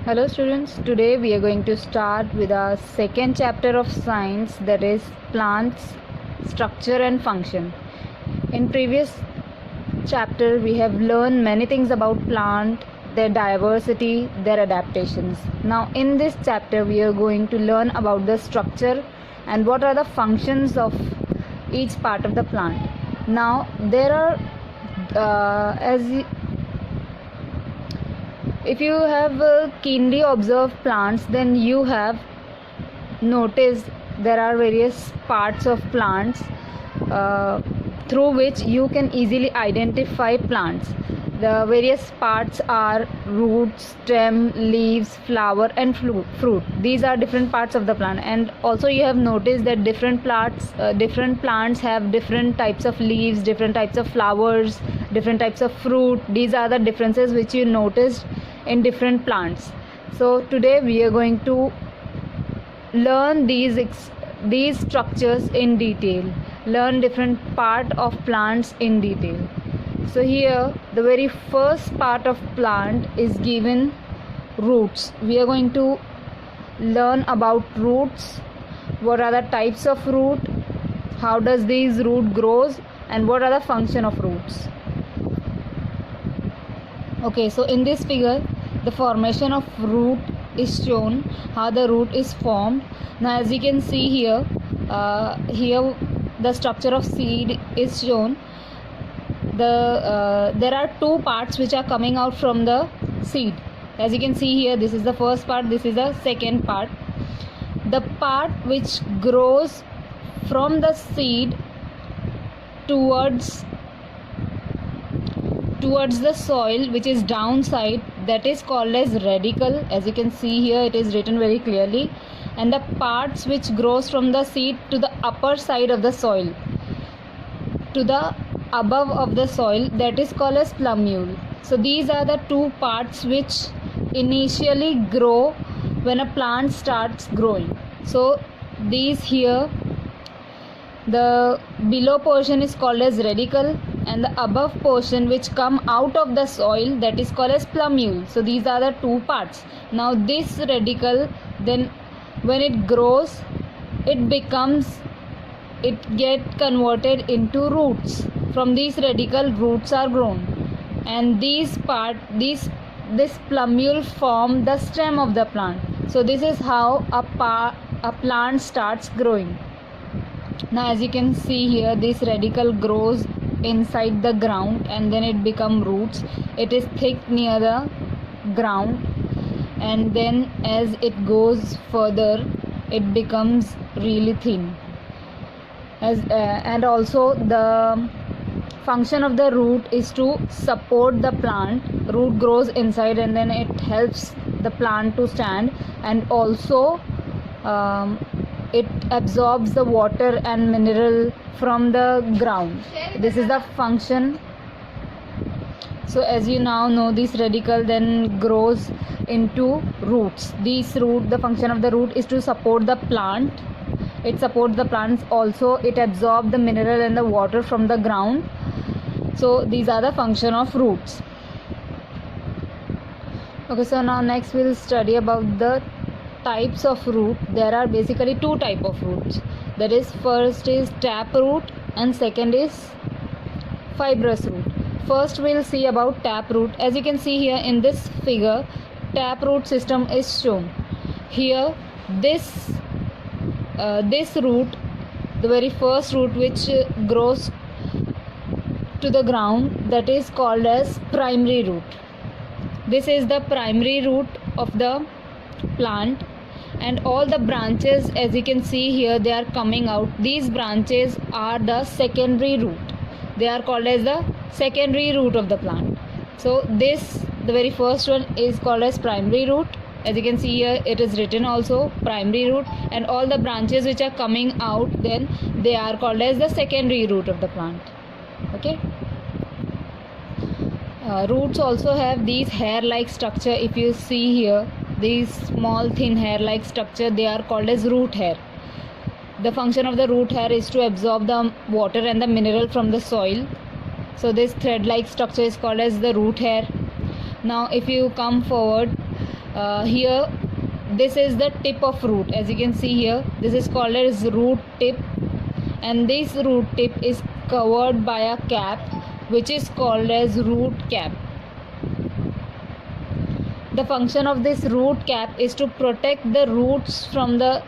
Hello students, today we are going to start with our second chapter of science, that is plants, structure and function. In previous chapter we have learned many things about plant, their diversity, their adaptations. Now in this chapter we are going to learn about the structure and what are the functions of each part of the plant. Now there are if you have keenly observed plants, then you have noticed there are various parts of plants through which you can easily identify plants. The various parts are root, stem, leaves, flower and fruit. These are different parts of the plant, and also you have noticed that different plants have different types of leaves, different types of flowers, different types of fruit. These are the differences which you noticed in different plants. So today we are going to learn these structures in detail, learn different part of plants in detail. So here the very first part of plant is given roots. We are going to learn about roots, what are the types of root, how does these root grows, and what are the function of roots. Okay, so in this figure the formation of root is shown, how the root is formed. Now as you can see here, the structure of seed is shown. There are two parts which are coming out from the seed. As you can see here, this is the first part, this is the second part. The part which grows from the seed towards the soil, which is downside, that is called as radicle. As you can see here, it is written very clearly. And the parts which grows from the seed to the upper side of the soil, to the above of the soil, that is called as plumule. So these are the two parts which initially grow when a plant starts growing. So these here, the below portion is called as radicle, and the above portion which come out of the soil, that is called as plumule. So these are the two parts. Now this radicle, then when it grows, it get converted into roots. From these radicle, roots are grown, and this plumule form the stem of the plant. So this is how a plant starts growing. Now as you can see here, this radicle grows inside the ground and then it become roots. It is thick near the ground, and then as it goes further it becomes really thin. And also the function of the root is to support the plant. Root grows inside and then it helps the plant to stand, and also it absorbs the water and mineral from the ground. This is the function. So as you now know, this radicle then grows into roots. The function of the root is to support the plant. It supports the plants, also it absorbs the mineral and the water from the ground. So these are the function of roots. Okay, so now next we'll study about the types of root. There are basically two type of roots. That is, first is tap root and second is fibrous root. First we'll see about tap root. As you can see here in this figure, tap root system is shown. Here this root, the very first root which grows to the ground, that is called as primary root. This is the primary root of the plant, and all the branches, as you can see here, they are coming out. These branches are the secondary root. They are called as the secondary root of the plant. So the very first one is called as primary root. As you can see here, it is written also primary root, and all the branches which are coming out, then they are called as the secondary root of the plant. Okay. Roots also have these hair-like structure. If you see here, these small thin hair-like structure, they are called as root hair. The function of the root hair is to absorb the water and the mineral from the soil. So this thread like structure is called as the root hair. Now if you come forward, Here this is the tip of root. As you can see here, this is called as root tip, and this root tip is covered by a cap which is called as root cap. The function of this root cap is to protect the roots from the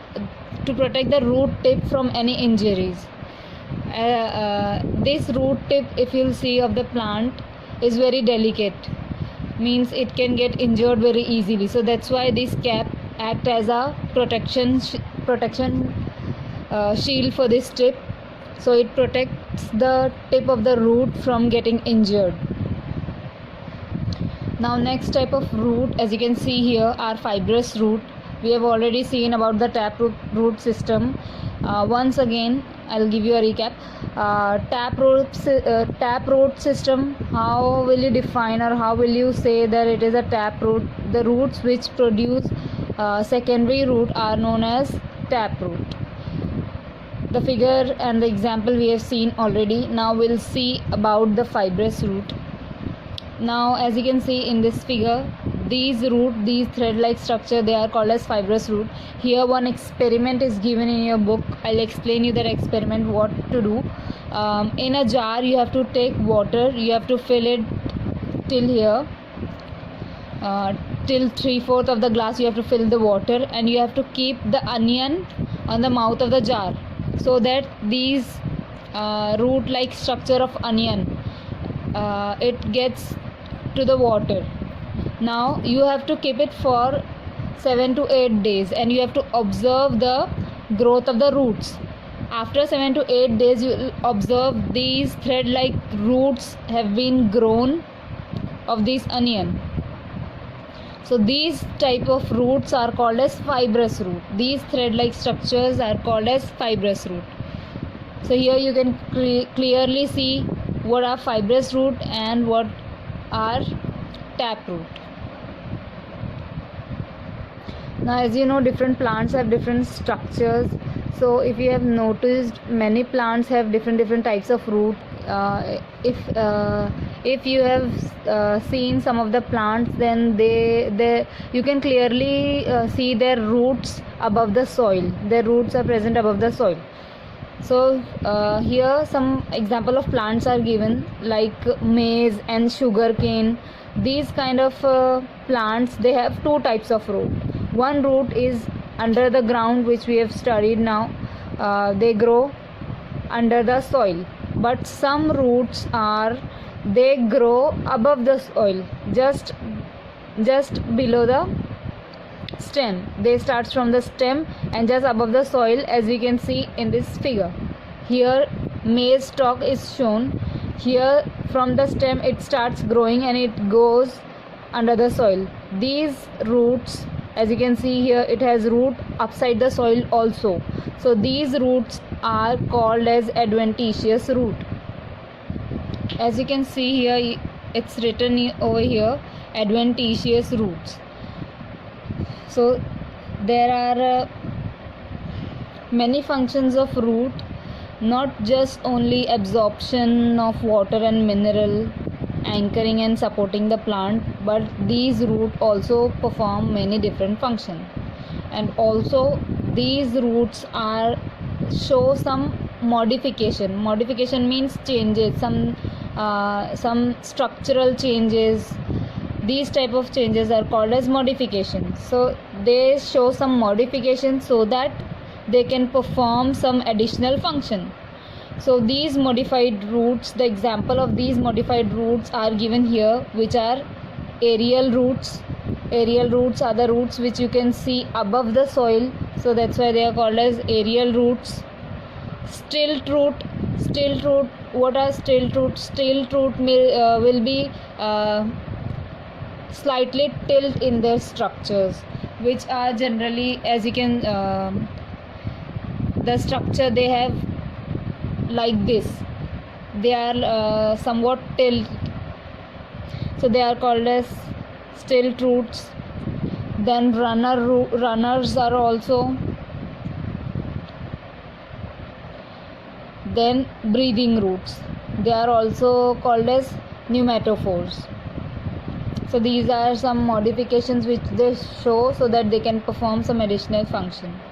root tip from any injuries. This root tip, if you'll see, of the plant is very delicate, means it can get injured very easily. So that's why this cap act as a protection shield for this tip. So it protects the tip of the root from getting injured. Now next type of root, as you can see here, are fibrous root. We have already seen about the taproot root system. Once again I'll give you a recap. Taproot system, how will you define or how will you say that it is a taproot? The roots which produce secondary root are known as taproot. The figure and the example we have seen already. Now we'll see about the fibrous root. Now as you can see in this figure, these thread-like structure, they are called as fibrous root. Here one experiment is given in your book. I'll explain you that experiment, what to do. In a jar you have to take water, you have to fill it till here, till 3/4 of the glass you have to fill the water, and you have to keep the onion on the mouth of the jar so that these root-like structure of onion it gets to the water. Now you have to keep it for 7 to 8 days, and you have to observe the growth of the roots. After 7 to 8 days you will observe these thread-like roots have been grown of this onion. So these type of roots are called as fibrous root. These thread-like structures are called as fibrous root. So here you can clearly see what are fibrous root and what are taproot. Now as you know, different plants have different structures. So if you have noticed, many plants have different types of root. If you have seen some of the plants, then you can clearly see their roots above the soil. Their roots are present above the soil. So here some example of plants are given, like maize and sugarcane. These kind of plants, they have two types of root. One root is under the ground, which we have studied now. They grow under the soil, but some roots they grow above the soil, just below the stem. They start from the stem and just above the soil, as we can see in this figure. Here maize stalk is shown. Here from the stem it starts growing and it goes under the soil. These roots, as you can see here, it has root upside the soil also. So these roots are called as adventitious root. As you can see here, it's written over here, adventitious roots. So there are many functions of root, not just only absorption of water and mineral, anchoring and supporting the plant, but these roots also perform many different functions. And also these roots show some modification. Modification means changes, some structural changes. These type of changes are called as modifications. So they show some modification so that they can perform some additional function. So these modified roots, the example of these modified roots are given here, which are aerial roots. Aerial roots are the roots which you can see above the soil, so that's why they are called as aerial roots. Stilt root. What are stilt root? Stilt root will be slightly tilt in their structures, which are generally, as you can the structure they have like this. They are somewhat tilt, so they are called as stilt roots. Then runners are also. Then breathing roots, they are also called as pneumatophores. So these are some modifications which they show so that they can perform some additional function.